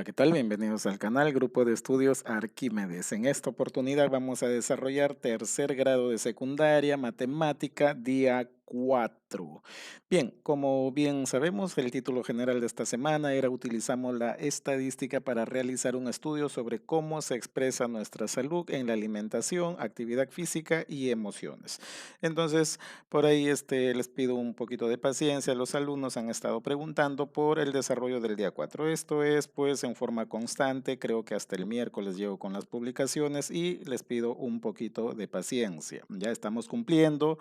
¿qué tal? Bienvenidos al canal Grupo de Estudios Arquímedes. En esta oportunidad vamos a desarrollar tercer grado de secundaria, matemática, día 4. Bien, como bien sabemos, el título general de esta semana era utilizamos la estadística para realizar un estudio sobre cómo se expresa nuestra salud en la alimentación, actividad física y emociones. Entonces, por ahí les pido un poquito de paciencia. Los alumnos han estado preguntando por el desarrollo del día 4. Esto es pues en forma constante, creo que hasta el miércoles llego con las publicaciones y les pido un poquito de paciencia. Ya estamos cumpliendo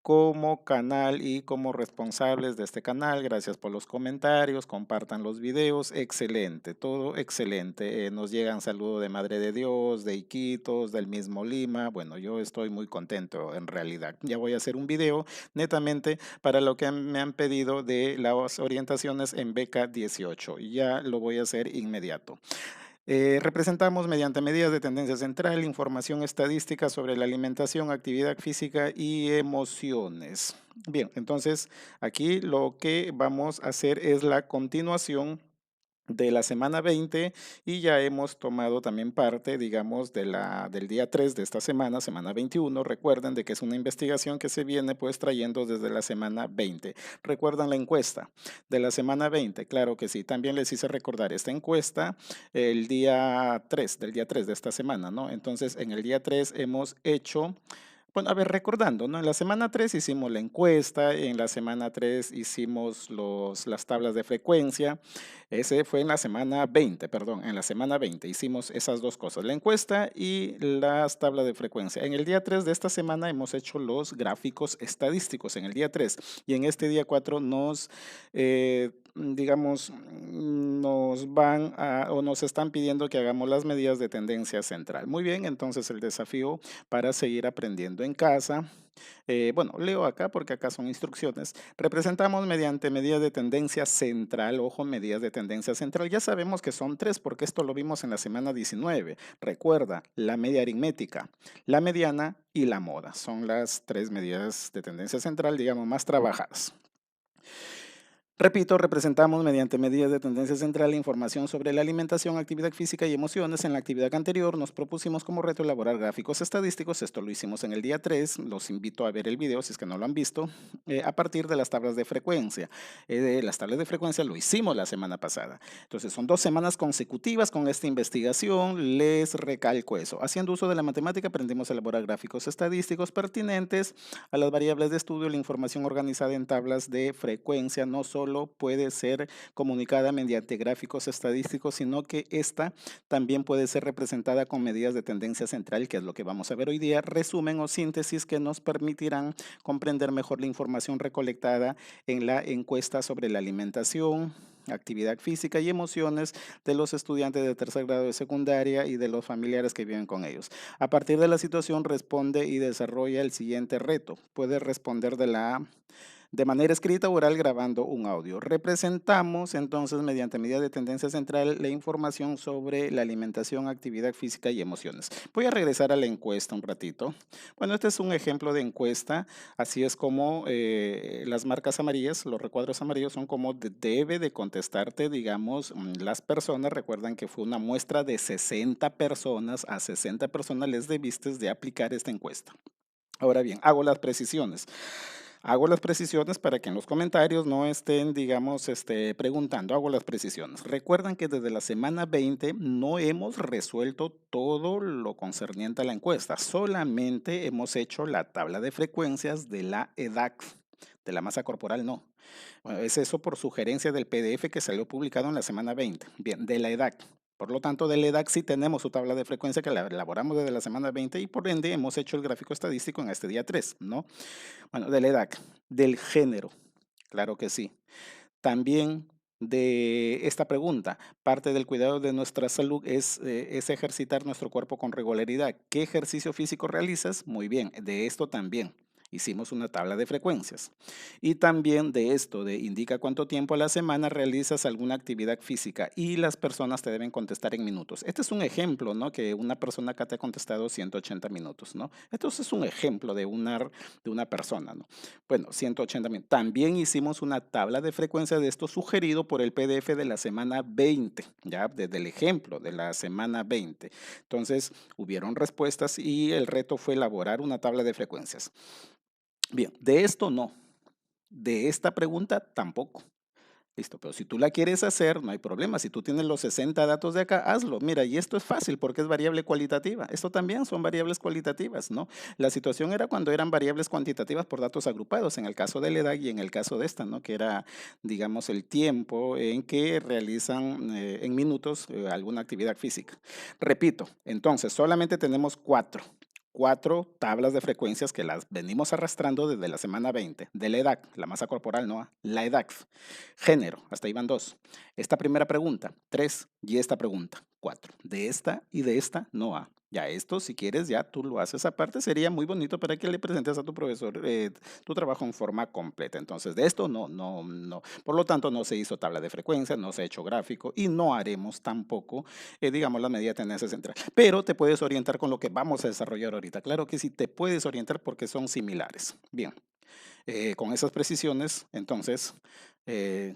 como canal y como responsables de este canal. Gracias por los comentarios, compartan los videos, excelente, todo excelente. Nos llegan saludos de Madre de Dios, de Iquitos, del mismo Lima. Bueno, yo estoy muy contento en realidad. Ya voy a hacer un video netamente para lo que me han pedido de las orientaciones en beca 18. Ya lo voy a hacer inmediato. Representamos mediante medidas de tendencia central información estadística sobre la alimentación, actividad física y emociones. Bien, entonces aquí lo que vamos a hacer es la continuación de la semana 20 y ya hemos tomado también parte, digamos, del día 3 de esta semana, semana 21. Recuerden de que es una investigación que se viene pues trayendo desde la semana 20. ¿Recuerdan la encuesta de la semana 20? Claro que sí. También les hice recordar esta encuesta el día 3, del día 3 de esta semana, ¿no? Entonces, en el día 3 hemos hecho bueno, a ver, recordando, ¿no? En la semana 3 hicimos la encuesta, en la semana 3 hicimos las tablas de frecuencia, ese fue en la semana 20, perdón, en la semana 20 hicimos esas dos cosas, la encuesta y las tablas de frecuencia. En el día 3 de esta semana hemos hecho los gráficos estadísticos, en el día 3 y en este día 4 digamos, nos van a, o nos están pidiendo que hagamos las medidas de tendencia central. Muy bien, entonces el desafío para seguir aprendiendo en casa. Bueno, leo acá porque acá son instrucciones. Representamos mediante medidas de tendencia central, ojo, medidas de tendencia central. Ya sabemos que son tres porque esto lo vimos en la semana 19. Recuerda, la media aritmética, la mediana y la moda. Son las tres medidas de tendencia central, digamos, más trabajadas. Repito, representamos mediante medidas de tendencia central información sobre la alimentación, actividad física y emociones. En la actividad anterior nos propusimos como reto elaborar gráficos estadísticos. Esto lo hicimos en el día 3. Los invito a ver el video si es que no lo han visto. A partir de las tablas de frecuencia. Las tablas de frecuencia lo hicimos la semana pasada. Entonces son 2 semanas consecutivas con esta investigación. Les recalco eso. Haciendo uso de la matemática aprendimos a elaborar gráficos estadísticos pertinentes a las variables de estudio. La información organizada en tablas de frecuencia no solo puede ser comunicada mediante gráficos estadísticos, sino que esta también puede ser representada con medidas de tendencia central, que es lo que vamos a ver hoy día, resumen o síntesis que nos permitirán comprender mejor la información recolectada en la encuesta sobre la alimentación, actividad física y emociones de los estudiantes de tercer grado de secundaria y de los familiares que viven con ellos. A partir de la situación, responde y desarrolla el siguiente reto. Puede responder de manera escrita o oral grabando un audio. Representamos entonces mediante medida de tendencia central la información sobre la alimentación, actividad física y emociones. Voy a regresar a la encuesta un ratito. Bueno, este es un ejemplo de encuesta, así es como las marcas amarillas, los recuadros amarillos son como debe de contestarte, digamos, las personas. Recuerdan que fue una muestra de 60 personas, a 60 personas les debiste de aplicar esta encuesta. Ahora bien, hago las precisiones. Hago las precisiones para que en los comentarios no estén, digamos, preguntando. Hago las precisiones. Recuerdan que desde la semana 20 no hemos resuelto todo lo concerniente a la encuesta. Solamente hemos hecho la tabla de frecuencias de la EDAC. De la masa corporal no. Bueno, es eso por sugerencia del PDF que salió publicado en la semana 20. Bien, de la EDAC. Por lo tanto, del EDAC sí tenemos su tabla de frecuencia que la elaboramos desde la semana 20 y por ende hemos hecho el gráfico estadístico en este día 3, ¿no? Bueno, de la edad, del género, claro que sí. También de esta pregunta, parte del cuidado de nuestra salud es ejercitar nuestro cuerpo con regularidad. ¿Qué ejercicio físico realizas? Muy bien, de esto también. Hicimos una tabla de frecuencias. Y también de esto, de indica cuánto tiempo a la semana realizas alguna actividad física y las personas te deben contestar en minutos. Este es un ejemplo, ¿no? Que una persona acá te ha contestado 180 minutos, ¿no? Entonces es un ejemplo de una persona, ¿no? Bueno, 180 minutos. También hicimos una tabla de frecuencia de esto sugerido por el PDF de la semana 20, ya desde el ejemplo de la semana 20. Entonces, hubieron respuestas y el reto fue elaborar una tabla de frecuencias. Bien, de esto no. De esta pregunta tampoco. Listo, pero si tú la quieres hacer, no hay problema. Si tú tienes los 60 datos de acá, hazlo. Mira, y esto es fácil porque es variable cualitativa. Esto también son variables cualitativas, ¿no? La situación era cuando eran variables cuantitativas por datos agrupados, en el caso de la edad y en el caso de esta, ¿no? Que era, digamos, el tiempo en que realizan en minutos alguna actividad física. Repito, entonces solamente tenemos cuatro tablas de frecuencias que las venimos arrastrando desde la semana 20, de la edad, la masa corporal, ¿no? La edad, género, hasta ahí van 2. Esta primera pregunta, 3, y esta pregunta, 4. De esta y de esta, no A. Ya esto, si quieres, ya tú lo haces aparte, sería muy bonito para que le presentes a tu profesor tu trabajo en forma completa. Entonces, de esto no. Por lo tanto, no se hizo tabla de frecuencia, no se ha hecho gráfico y no haremos tampoco, digamos, la medida de tendencia central. Pero te puedes orientar con lo que vamos a desarrollar ahorita. Claro que sí, te puedes orientar porque son similares. Bien, con esas precisiones, entonces, eh,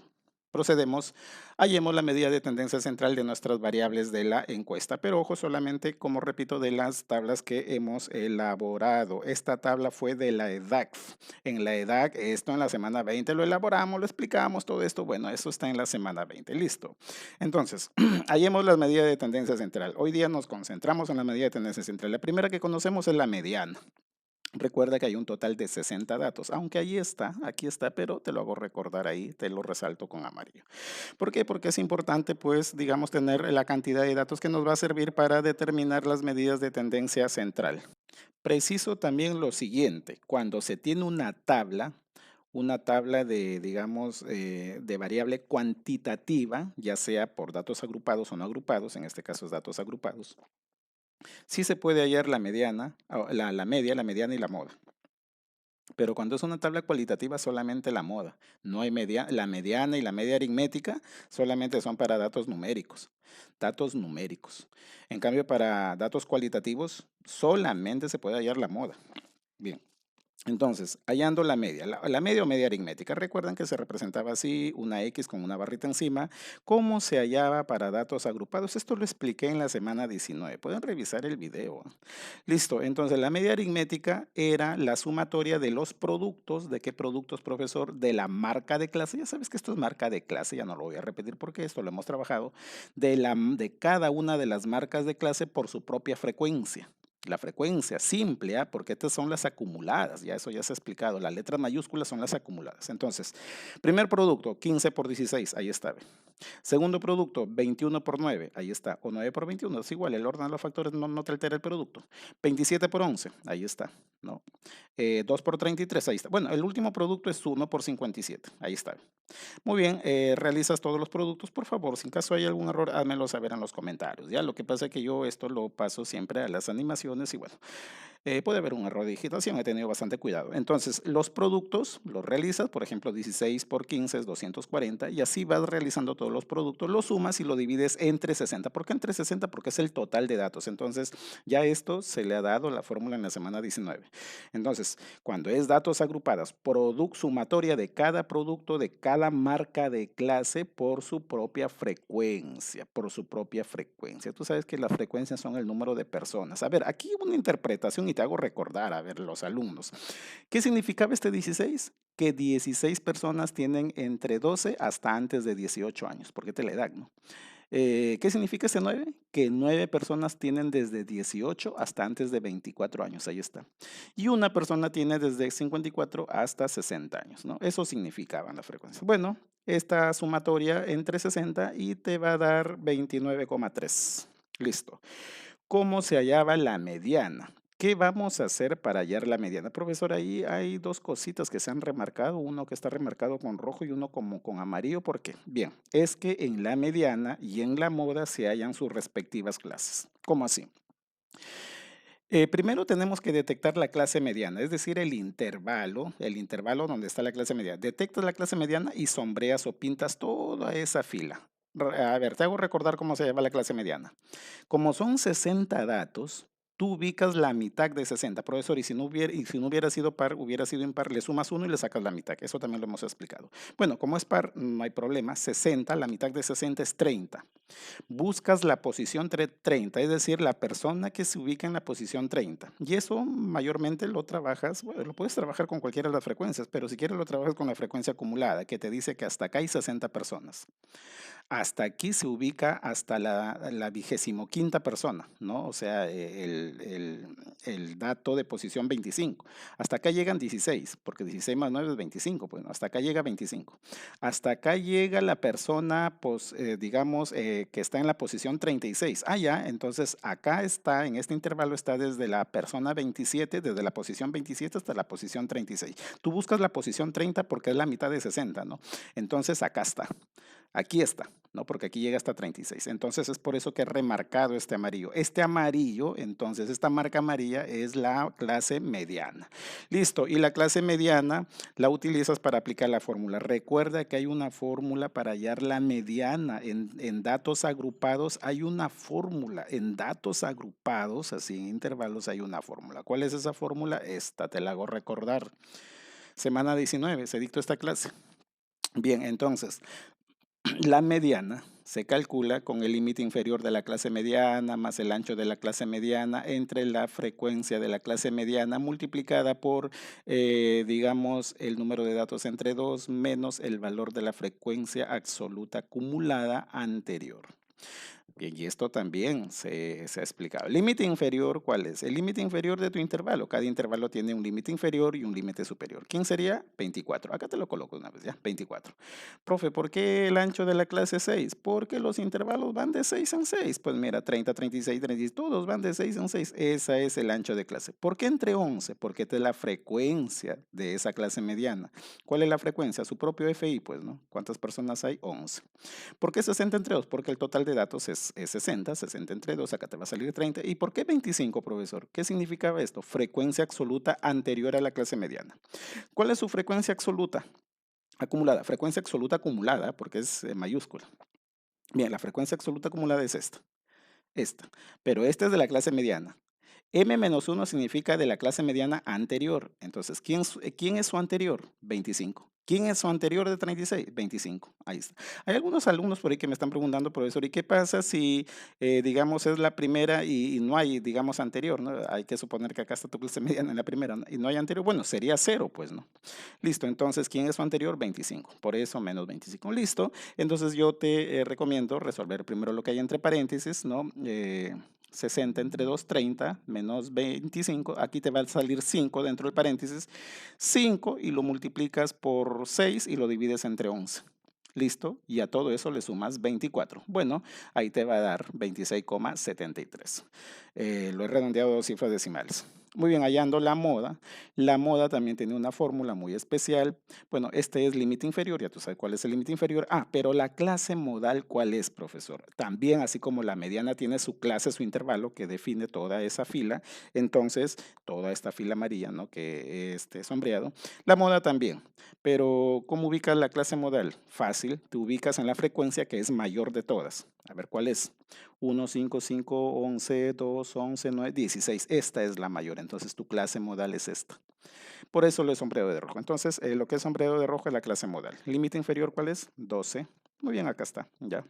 procedemos, hallemos la medida de tendencia central de nuestras variables de la encuesta, pero ojo solamente, como repito, de las tablas que hemos elaborado. Esta tabla fue de la EDAC. En la EDAC, esto en la semana 20 lo elaboramos, lo explicamos, todo esto, bueno, eso está en la semana 20, listo. Entonces, hallemos las medidas de tendencia central. Hoy día nos concentramos en la medida de tendencia central. La primera que conocemos es la mediana. Recuerda que hay un total de 60 datos, aunque ahí está, aquí está, pero te lo hago recordar ahí, te lo resalto con amarillo. ¿Por qué? Porque es importante, pues, digamos, tener la cantidad de datos que nos va a servir para determinar las medidas de tendencia central. Preciso también lo siguiente, cuando se tiene una tabla de, digamos, de variable cuantitativa, ya sea por datos agrupados o no agrupados, en este caso es datos agrupados, sí se puede hallar la mediana, la media, la mediana y la moda. Pero cuando es una tabla cualitativa, solamente la moda. No hay la mediana y la media aritmética solamente son para datos numéricos. Datos numéricos. En cambio, para datos cualitativos, solamente se puede hallar la moda. Bien. Entonces, hallando la media, la media o media aritmética, recuerdan que se representaba así, una X con una barrita encima. ¿Cómo se hallaba para datos agrupados? Esto lo expliqué en la semana 19. Pueden revisar el video. Listo, entonces la media aritmética era la sumatoria de los productos. ¿De qué productos, profesor? De la marca de clase. Ya sabes que esto es marca de clase, ya no lo voy a repetir porque esto lo hemos trabajado. De cada una de las marcas de clase por su propia frecuencia. La frecuencia simple, porque estas son las acumuladas, ya eso ya se ha explicado, las letras mayúsculas son las acumuladas. Entonces, primer producto, 15 por 16, ahí está. Segundo producto, 21 por 9, ahí está, o 9 por 21, es igual, el orden de los factores no te altera el producto. 27 por 11, ahí está, ¿no? 2 por 33, ahí está. Bueno, el último producto es 1 por 57, ahí está. Muy bien, realizas todos los productos, por favor. Si en caso hay algún error, házmelo saber en los comentarios. Ya, lo que pasa es que yo esto lo paso siempre a las animaciones y bueno, puede haber un error de digitación, he tenido bastante cuidado. Entonces, los productos los realizas, por ejemplo, 16 por 15 es 240 y así vas realizando todos los productos, los sumas y lo divides entre 60. ¿Por qué entre 60? Porque es el total de datos. Entonces, ya esto se le ha dado la fórmula en la semana 19. Entonces, cuando es datos agrupadas, sumatoria de cada producto de cada marca de clase por su propia frecuencia, Tú sabes que las frecuencias son el número de personas. A ver, aquí una interpretación y te hago recordar, a ver, los alumnos. ¿Qué significaba este 16? Que 16 personas tienen entre 12 hasta antes de 18 años, porque te la edad, ¿no? ¿Qué significa ese 9? Que 9 personas tienen desde 18 hasta antes de 24 años, ahí está. Y una persona tiene desde 54 hasta 60 años, ¿no? Eso significaba la frecuencia. Bueno, esta sumatoria entre 60 y te va a dar 29,3. Listo. ¿Cómo se hallaba la mediana? ¿Qué vamos a hacer para hallar la mediana? Profesor, ahí hay dos cositas que se han remarcado, uno que está remarcado con rojo y uno como con amarillo. ¿Por qué? Bien, es que en la mediana y en la moda se hallan sus respectivas clases. ¿Cómo así? Primero tenemos que detectar la clase mediana, es decir, el intervalo donde está la clase mediana. Detectas la clase mediana y sombreas o pintas toda esa fila. A ver, te hago recordar cómo se llama la clase mediana. Como son 60 datos, tú ubicas la mitad de 60, profesor, y si no hubiera sido par, hubiera sido impar, le sumas uno y le sacas la mitad. Eso también lo hemos explicado. Bueno, como es par, no hay problema. 60, la mitad de 60 es 30. Buscas la posición 30, es decir, la persona que se ubica en la posición 30. Y eso mayormente lo trabajas, bueno, lo puedes trabajar con cualquiera de las frecuencias, pero si quieres lo trabajas con la frecuencia acumulada, que te dice que hasta acá hay 60 personas. Hasta aquí se ubica hasta la 25ª persona, ¿no? O sea, el dato de posición 25. Hasta acá llegan 16, porque 16 más 9 es 25, pues, ¿no? Hasta acá llega 25. Hasta acá llega la persona, pues, digamos, que está en la posición 36. Ah, ya, entonces acá está, en este intervalo está desde la persona 27, desde la posición 27 hasta la posición 36. Tú buscas la posición 30 porque es la mitad de 60, ¿no? Entonces acá está. Aquí está, ¿no? Porque aquí llega hasta 36. Entonces es por eso que he remarcado este amarillo. Este amarillo, entonces, esta marca amarilla es la clase mediana. Listo. Y la clase mediana la utilizas para aplicar la fórmula. Recuerda que hay una fórmula para hallar la mediana. En datos agrupados hay una fórmula. En datos agrupados, así en intervalos, hay una fórmula. ¿Cuál es esa fórmula? Esta te la hago recordar. Semana 19, se dictó esta clase. Bien, entonces, la mediana se calcula con el límite inferior de la clase mediana más el ancho de la clase mediana entre la frecuencia de la clase mediana multiplicada por, digamos, el número de datos entre 2 menos el valor de la frecuencia absoluta acumulada anterior. Bien, y esto también se ha explicado. ¿Límite inferior cuál es? El límite inferior de tu intervalo. Cada intervalo tiene un límite inferior y un límite superior. ¿Quién sería? 24. Acá te lo coloco una vez, ¿ya? 24. Profe, ¿por qué el ancho de la clase es 6? Porque los intervalos van de 6 en 6. Pues mira, 30, 36, 36, todos van de 6 en 6. Ese es el ancho de clase. ¿Por qué entre 11? Porque esta es la frecuencia de esa clase mediana. ¿Cuál es la frecuencia? Su propio FI, pues, ¿no? ¿Cuántas personas hay? 11. ¿Por qué 60 entre 2? Porque el total de datos es 60, 60 entre 2, acá te va a salir 30. ¿Y por qué 25, profesor? ¿Qué significaba esto? Frecuencia absoluta anterior a la clase mediana. ¿Cuál es su frecuencia absoluta acumulada? Frecuencia absoluta acumulada, porque es mayúscula. Bien, la frecuencia absoluta acumulada es esta. Pero esta es de la clase mediana. M-1 significa de la clase mediana anterior. Entonces, ¿quién es su anterior? 25. ¿Quién es su anterior de 36? 25. Ahí está. Hay algunos alumnos por ahí que me están preguntando, profesor, ¿y qué pasa si, digamos, es la primera y no hay, digamos, anterior, ¿no? Hay que suponer que acá está tu clase mediana en la primera, ¿no? Y no hay anterior. Bueno, sería 0, pues, ¿no? Listo. Entonces, ¿quién es su anterior? 25. Por eso, menos 25. Listo. Entonces, yo te recomiendo resolver primero lo que hay entre paréntesis, ¿no? 60 entre 2, 30, menos 25, aquí te va a salir 5 dentro del paréntesis, 5 y lo multiplicas por 6 y lo divides entre 11. Listo, y a todo eso le sumas 24. Bueno, ahí te va a dar 26,73. Lo he redondeado a 2 cifras decimales. Muy bien, hallando la moda. La moda también tiene una fórmula muy especial. Bueno, este es límite inferior, ya tú sabes cuál es el límite inferior. Ah, pero la clase modal, ¿cuál es, profesor? También, así como la mediana tiene su clase, su intervalo, que define toda esa fila, entonces, toda esta fila amarilla, ¿no? Que esté sombreado. La moda también. Pero, ¿cómo ubicas la clase modal? Fácil, te ubicas en la frecuencia que es mayor de todas. A ver, ¿cuál es? 1, 5, 5, 11, 2, 11, 9, 16. Esta es la mayor, entonces tu clase modal es esta. Por eso lo he sombreado de rojo. Entonces, lo que es sombreado de rojo es la clase modal. Límite inferior, ¿cuál es? 12. Muy bien, acá está, ya.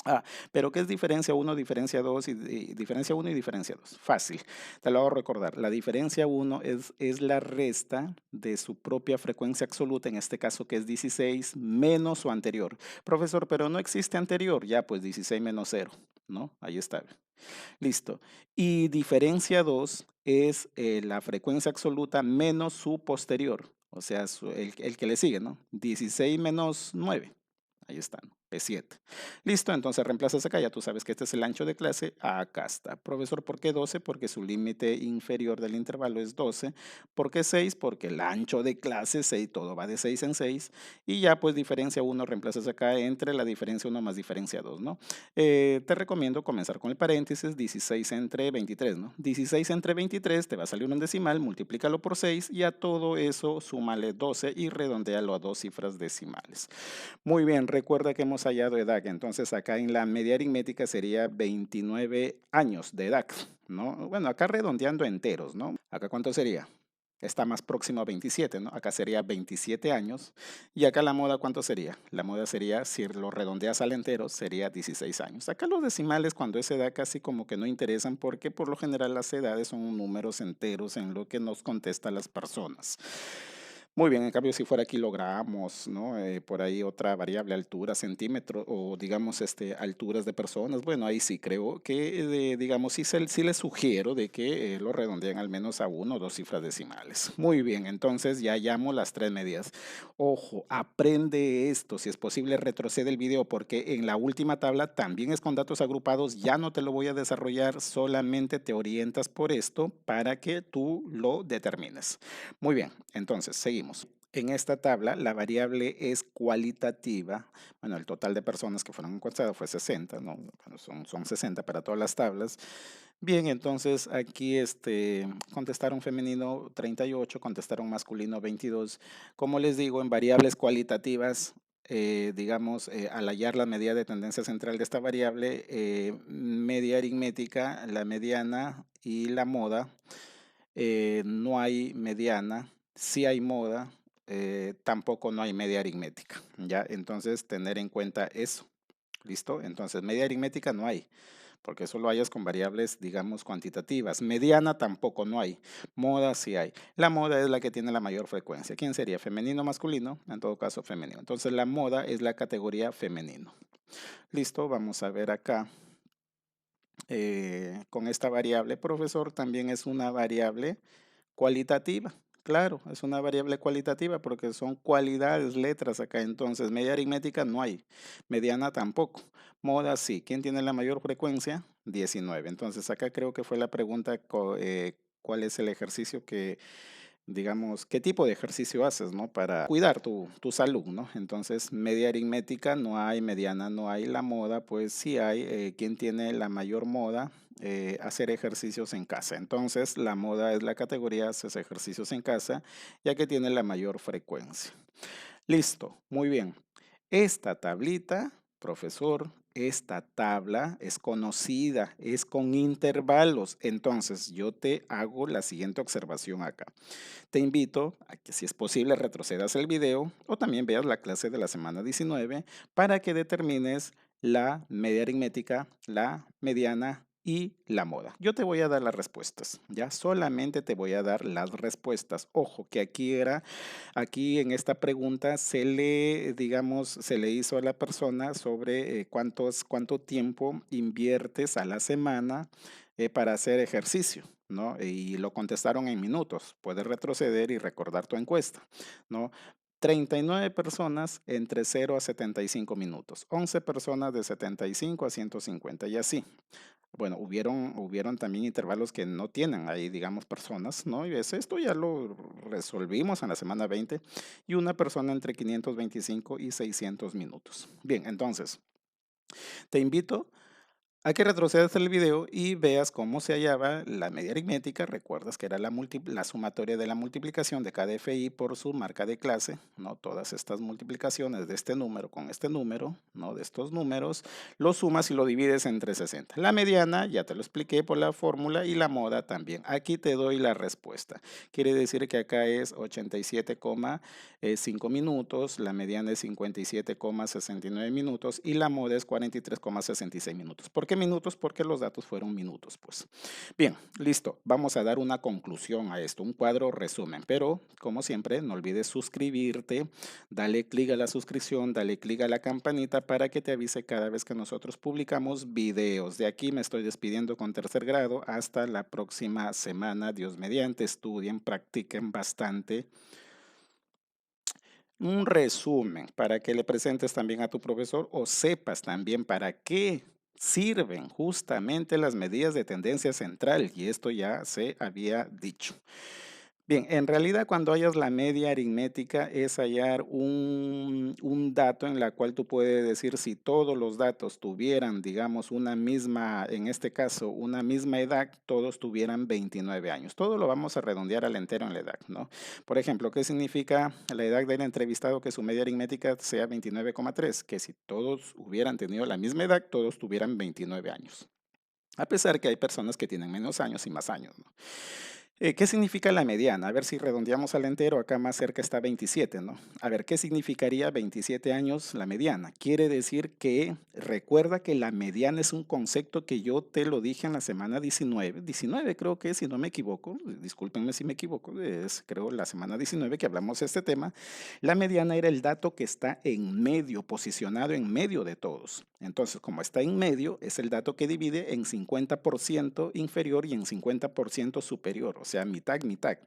Ah, pero ¿qué es diferencia 1, diferencia 2 y diferencia 1 y diferencia 2? Fácil, te lo hago recordar. La diferencia 1 es la resta de su propia frecuencia absoluta, en este caso que es 16, menos su anterior. Profesor, pero no existe anterior. Ya, pues 16 menos 0, ¿no? Ahí está. Listo. Y diferencia 2 es la frecuencia absoluta menos su posterior, o sea, el que le sigue, ¿no? 16 menos 9. Ahí está, ¿no? es 7. Listo, entonces reemplazas acá, ya tú sabes que este es el ancho de clase, acá está. Profesor, ¿por qué 12? Porque su límite inferior del intervalo es 12. ¿Por qué 6? Porque el ancho de clase, 6, todo va de 6 en 6. Y ya pues diferencia 1 reemplazas acá entre la diferencia 1 más diferencia 2, ¿no? Te recomiendo comenzar con el paréntesis, 16 entre 23, ¿no? 16 entre 23 te va a salir un decimal, multiplícalo por 6 y a todo eso súmale 12 y redondéalo a dos cifras decimales. Muy bien, recuerda que hemos hallado edad, entonces acá en la media aritmética sería 29 años de edad, ¿no? Bueno, acá redondeando enteros, ¿no? Acá ¿cuánto sería? Está más próximo a 27, ¿no? Acá sería 27 años. Y acá la moda, ¿cuánto sería? La moda sería, si lo redondeas al entero, sería 16 años. Acá los decimales, cuando es edad, casi como que no interesan porque por lo general las edades son números enteros en lo que nos contestan las personas. Muy bien, en cambio, si fuera kilogramos, ¿no? Por ahí otra variable, altura, centímetro, o digamos, alturas de personas, bueno, ahí sí creo que, digamos, sí les sugiero de que lo redondeen al menos a 1 o 2 cifras decimales. Muy bien, entonces ya llamo las tres medidas. Ojo, aprende esto, si es posible retrocede el video porque en la última tabla también es con datos agrupados, ya no te lo voy a desarrollar, solamente te orientas por esto para que tú lo determines. Muy bien, entonces seguimos. En esta tabla la variable es cualitativa. Bueno, el total de personas que fueron encuestadas fue 60, ¿no? Bueno, son 60 para todas las tablas. Bien, entonces aquí contestaron femenino 38, contestaron masculino 22. Como les digo, en variables cualitativas, digamos, al hallar la medida de tendencia central de esta variable, media aritmética, la mediana y la moda, no hay mediana, sí hay moda, tampoco no hay media aritmética, ¿ya? Entonces, tener en cuenta eso, ¿listo? Entonces, media aritmética no hay, porque eso lo hayas con variables, digamos, cuantitativas. Mediana tampoco no hay, moda sí hay. La moda es la que tiene la mayor frecuencia. ¿Quién sería? ¿Femenino o masculino? En todo caso, femenino. Entonces, la moda es la categoría femenino. Listo, vamos a ver acá. Con esta variable, profesor, también es una variable cualitativa. Claro, es una variable cualitativa porque son cualidades, letras acá. Entonces, media aritmética no hay, mediana tampoco. Moda sí. ¿Quién tiene la mayor frecuencia? 19. Entonces, acá creo que fue la pregunta, ¿cuál es el ejercicio que, digamos, qué tipo de ejercicio haces, ¿no? Para cuidar tu salud, ¿no? Entonces, media aritmética no hay, mediana no hay, la moda, pues sí hay. ¿Quién tiene la mayor moda? Hacer ejercicios en casa. Entonces, la moda es la categoría, haces ejercicios en casa, ya que tiene la mayor frecuencia. Listo, muy bien. Esta tablita, profesor, esta tabla es conocida, es con intervalos. Entonces, yo te hago la siguiente observación acá. Te invito a que si es posible retrocedas el video o también veas la clase de la semana 19 para que determines la media aritmética, la mediana y la moda. Yo te voy a dar las respuestas, ya solamente te voy a dar las respuestas. Ojo que aquí en esta pregunta digamos, se le hizo a la persona sobre cuánto tiempo inviertes a la semana para hacer ejercicio, ¿no? Y lo contestaron en minutos. Puedes retroceder y recordar tu encuesta, ¿no? 39 personas entre 0 a 75 minutos, 11 personas de 75 a 150 y así. Bueno, hubieron también intervalos que no tienen ahí, digamos, personas, ¿no? Y esto ya lo resolvimos en la semana 20 y una persona entre 525 y 600 minutos. Bien, entonces, te invito a que retrocedas el video y veas cómo se hallaba la media aritmética. Recuerdas que era la sumatoria de la multiplicación de cada FI por su marca de clase, ¿no? Todas estas multiplicaciones de este número con este número, ¿no? De estos números, lo sumas y lo divides entre 60. La mediana, ya te lo expliqué por la fórmula, y la moda también. Aquí te doy la respuesta. Quiere decir que acá es 87,5 minutos, la mediana es 57,69 minutos y la moda es 43,66 minutos. ¿Por qué minutos? Porque los datos fueron minutos, pues. Bien, listo. Vamos a dar una conclusión a esto, un cuadro resumen. Pero, como siempre, no olvides suscribirte, dale clic a la suscripción, dale clic a la campanita para que te avise cada vez que nosotros publicamos videos. De aquí me estoy despidiendo con tercer grado. Hasta la próxima semana. Dios mediante, estudien, practiquen bastante. Un resumen para que le presentes también a tu profesor o sepas también para qué sirven justamente las medidas de tendencia central, y esto ya se había dicho. Bien, en realidad cuando hallas la media aritmética es hallar un dato en la cual tú puedes decir si todos los datos tuvieran, digamos, una misma, en este caso, una misma edad, todos tuvieran 29 años. Todo lo vamos a redondear al entero en la edad, ¿no? Por ejemplo, ¿qué significa la edad del entrevistado que su media aritmética sea 29,3? Que si todos hubieran tenido la misma edad, todos tuvieran 29 años. A pesar que hay personas que tienen menos años y más años, ¿no? ¿Qué significa la mediana? A ver si redondeamos al entero, acá más cerca está 27, ¿no? A ver, ¿qué significaría 27 años la mediana? Quiere decir que recuerda que la mediana es un concepto que yo te lo dije en la semana 19 creo que si no me equivoco, discúlpenme si me equivoco, es creo la semana 19 que hablamos de este tema. La mediana era el dato que está en medio, posicionado en medio de todos. Entonces, como está en medio, es el dato que divide en 50% inferior y en 50% superior, o sea, mitad, mitad.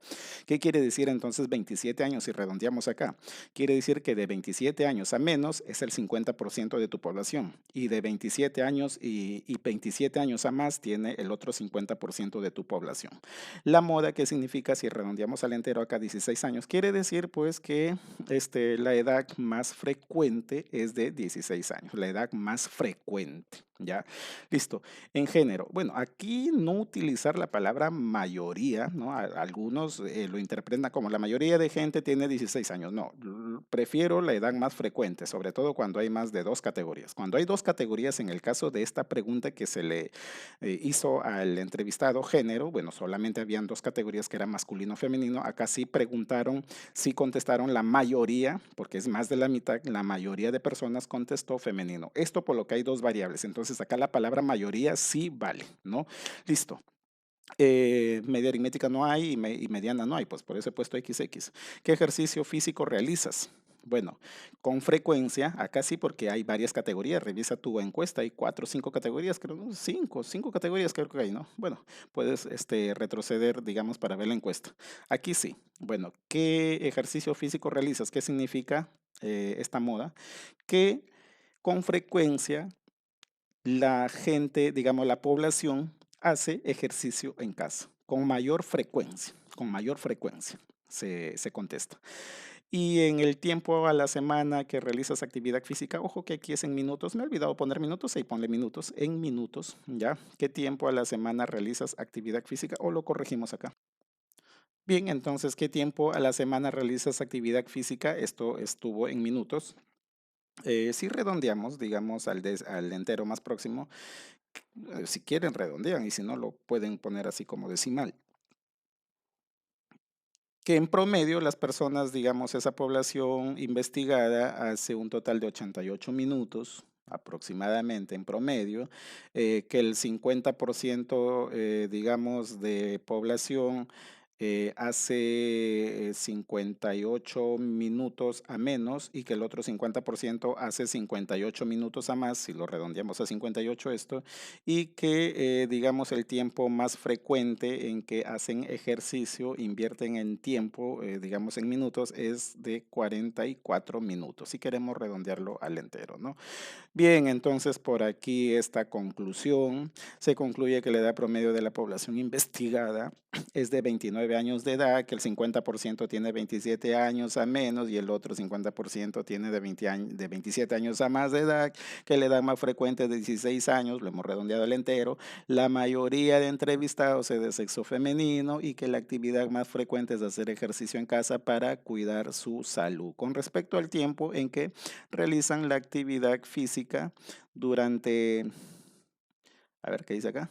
¿Qué quiere decir entonces 27 años si redondeamos acá? Quiere decir que de 27 años a menos es el 50% de tu población y de 27 años y 27 años a más tiene el otro 50% de tu población. La moda, ¿qué significa si redondeamos al entero acá 16 años? Quiere decir pues que la edad más frecuente es de 16 años, la edad más frecuente, ¿ya? Listo. En género, bueno, aquí no utilizar la palabra mayoría, ¿no? Algunos lo interpretan como la mayoría de gente tiene 16 años. No, prefiero la edad más frecuente, sobre todo cuando hay más de dos categorías. Cuando hay dos categorías, en el caso de esta pregunta que se le hizo al entrevistado género, bueno, solamente habían dos categorías que era masculino o femenino. Acá sí preguntaron, sí contestaron la mayoría, porque es más de la mitad, la mayoría de personas contestó femenino. Esto por lo que hay dos variables. Entonces acá la palabra mayoría sí vale, ¿no? Listo. Media aritmética no hay y mediana no hay, pues por eso he puesto XX. ¿Qué ejercicio físico realizas? Bueno, con frecuencia, acá sí porque hay varias categorías, revisa tu encuesta, hay 4 o 5 categorías, creo, ¿no? Cinco categorías creo que hay, ¿no? Bueno, puedes retroceder, digamos, para ver la encuesta. Aquí sí. Bueno, ¿qué ejercicio físico realizas? ¿Qué significa esta moda? Que con frecuencia la gente, digamos, la población hace ejercicio en casa, con mayor frecuencia se contesta. Y en el tiempo a la semana que realizas actividad física, ojo que aquí es en minutos, me he olvidado poner minutos, ahí ponle minutos, en minutos, ¿ya? ¿Qué tiempo a la semana realizas actividad física? O lo corregimos acá. Bien, entonces, ¿qué tiempo a la semana realizas actividad física? Esto estuvo en minutos. Si redondeamos, digamos, al entero más próximo, si quieren redondean y si no lo pueden poner así como decimal. Que en promedio las personas, digamos, esa población investigada hace un total de 88 minutos aproximadamente en promedio, que el 50%, digamos, de población hace 58 minutos a menos y que el otro 50% hace 58 minutos a más, si lo redondeamos a 58 esto, y que digamos el tiempo más frecuente en que hacen ejercicio, invierten en tiempo, digamos en minutos, es de 44 minutos, si queremos redondearlo al entero, ¿no? Bien, entonces por aquí esta conclusión, se concluye que la edad promedio de la población investigada es de 29 años de edad, que el 50% tiene 27 años a menos y el otro 50% tiene de 27 años a más de edad, que la edad más frecuente es de 16 años, lo hemos redondeado al entero, la mayoría de entrevistados es de sexo femenino y que la actividad más frecuente es hacer ejercicio en casa para cuidar su salud. Con respecto al tiempo en que realizan la actividad física durante, a ver qué dice acá.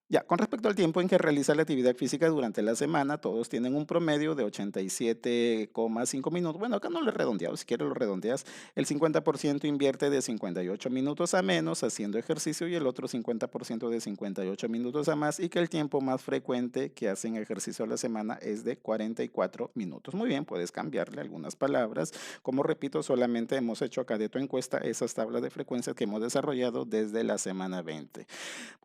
Ya, con respecto al tiempo en que realiza la actividad física durante la semana, todos tienen un promedio de 87,5 minutos. Bueno, acá no lo he redondeado, si quieres lo redondeas. El 50% invierte de 58 minutos a menos haciendo ejercicio y el otro 50% de 58 minutos a más y que el tiempo más frecuente que hacen ejercicio a la semana es de 44 minutos. Muy bien, puedes cambiarle algunas palabras. Como repito, solamente hemos hecho acá de tu encuesta esas tablas de frecuencias que hemos desarrollado desde la semana 20.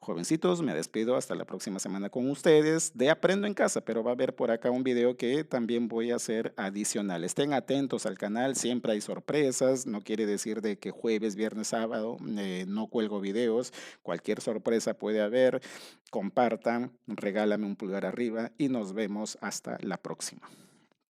Jovencitos, me despido despido hasta la próxima semana con ustedes de Aprendo en Casa, pero va a haber por acá un video que también voy a hacer adicional. Estén atentos al canal, siempre hay sorpresas, no quiere decir de que jueves, viernes, sábado no cuelgo videos, cualquier sorpresa puede haber. Compartan, regálame un pulgar arriba y nos vemos hasta la próxima.